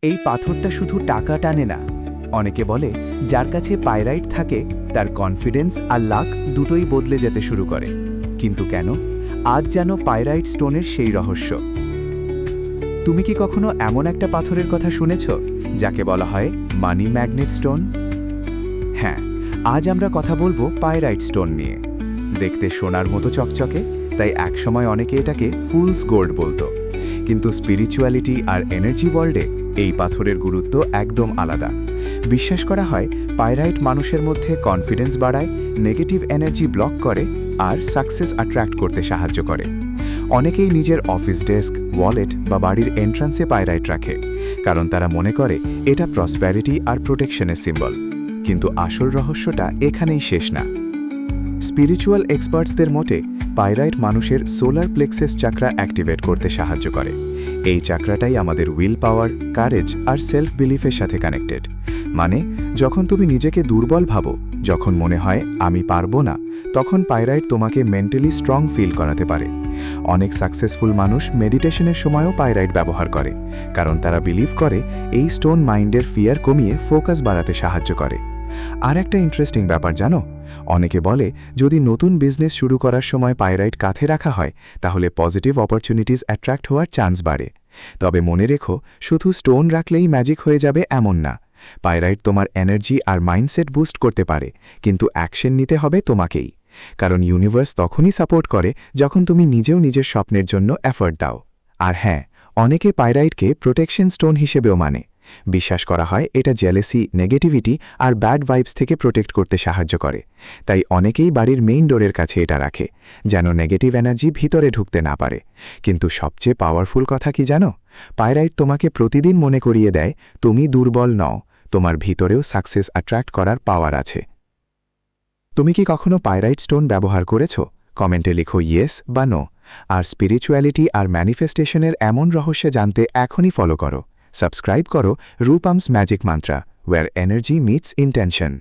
এই পাথরটা শুধু টাকা টানে না। অনেকে বলে যার কাছে পাইরাইট থাকে তার কনফিডেন্স আর লাক দুটোই বদলে যেতে শুরু করে। কিন্তু কেন? আজ যেন পাইরাইট স্টোনের সেই রহস্য। তুমি কি কখনো এমন একটা পাথরের কথা শুনেছ যাকে বলা হয় মানি ম্যাগনেট স্টোন? হ্যাঁ, আজ আমরা কথা বলবো পাইরাইট স্টোন নিয়ে। দেখতে সোনার মতো চকচকে, তাই একসময় অনেকে এটাকে ফুলস গোল্ড বলতো। কিন্তু স্পিরিচুয়ালিটি আর এনার্জি ওয়ার্ল্ডে এই পাথরের গুরুত্ব একদম আলাদা। বিশ্বাস করা হয় পাইরাইট মানুষের মধ্যে কনফিডেন্স বাড়ায়, নেগেটিভ এনার্জি ব্লক করে আর সাকসেস অ্যাট্রাক্ট করতে সাহায্য করে। অনেকেই নিজের অফিস ডেস্ক, ওয়ালেট বা বাড়ির এন্ট্রান্সে পাইরাইট রাখে, কারণ তারা মনে করে এটা প্রসপ্যারিটি আর প্রোটেকশনের সিম্বল। কিন্তু আসল রহস্যটা এখানেই শেষ না। স্পিরিচুয়াল এক্সপার্টসদের মতে পাইরাইট মানুষের সোলার প্লেক্সাস চাকরা অ্যাক্টিভেট করতে সাহায্য করে। এই চাকরাটাই আমাদের উইল পাওয়ার, কারেজ আর সেলফ বিলিফের সাথে কানেক্টেড। মানে যখন তুমি নিজেকে দুর্বল ভাবো, যখন মনে হয় আমি পারবো না, তখন পাইরাইট তোমাকে মেন্টালি স্ট্রং ফিল করাতে পারে। অনেক সাকসেসফুল মানুষ মেডিটেশনের সময়ও পাইরাইট ব্যবহার করে, কারণ তারা বিলিভ করে এই স্টোন মাইন্ডের ফিয়ার কমিয়ে ফোকাস বাড়াতে সাহায্য করে। আর একটা ইন্টারেস্টিং ব্যাপার জানো, অনেকে বলে যদি নতুন বিজনেস শুরু করার সময় পাইরাইট কাঁধে রাখা হয় তাহলে পজিটিভ অপরচুনিটিস অ্যাট্রাক্ট হওয়ার চান্স বাড়ে। তবে মনে রেখো, শুধু স্টোন রাখলেই ম্যাজিক হয়ে যাবে এমন না। পাইরাইট তোমার এনার্জি আর মাইন্ডসেট বুস্ট করতে পারে, কিন্তু অ্যাকশন নিতে হবে তোমাকেই। কারণ ইউনিভার্স তখনই সাপোর্ট করে যখন তুমি নিজেও নিজের স্বপ্নের জন্য এফর্ট দাও। আর হ্যাঁ, অনেকে পাইরাইটকে প্রোটেকশন স্টোন হিসেবেও মানে। বিশ্বাস করা হয় এটা জেলেসি, নেগেটিভিটি আর ব্যাড ভাইবস থেকে প্রোটেক্ট করতে সাহায্য করে। তাই অনেকেই বাড়ির মেইন ডোরের কাছে এটা রাখে, যেন নেগেটিভ এনার্জি ভিতরে ঢুকতে না পারে। কিন্তু সবচেয়ে পাওয়ারফুল কথা কি জানো? পাইরাইট তোমাকে প্রতিদিন মনে করিয়ে দেয় তুমি দুর্বল নও, তোমার ভিতরেও সাকসেস অ্যাট্রাক্ট করার পাওয়ার আছে। তুমি কি কখনো পাইরাইট স্টোন ব্যবহার করেছ? কমেন্টে লিখো ইয়েস বা নো। আর স্পিরিচুয়ালিটি আর ম্যানিফেস্টেশনের এমন রহস্য জানতে এখনই ফলো করো, সাবস্ক্রাইব করো Rupam's magic mantra, where energy meets intention.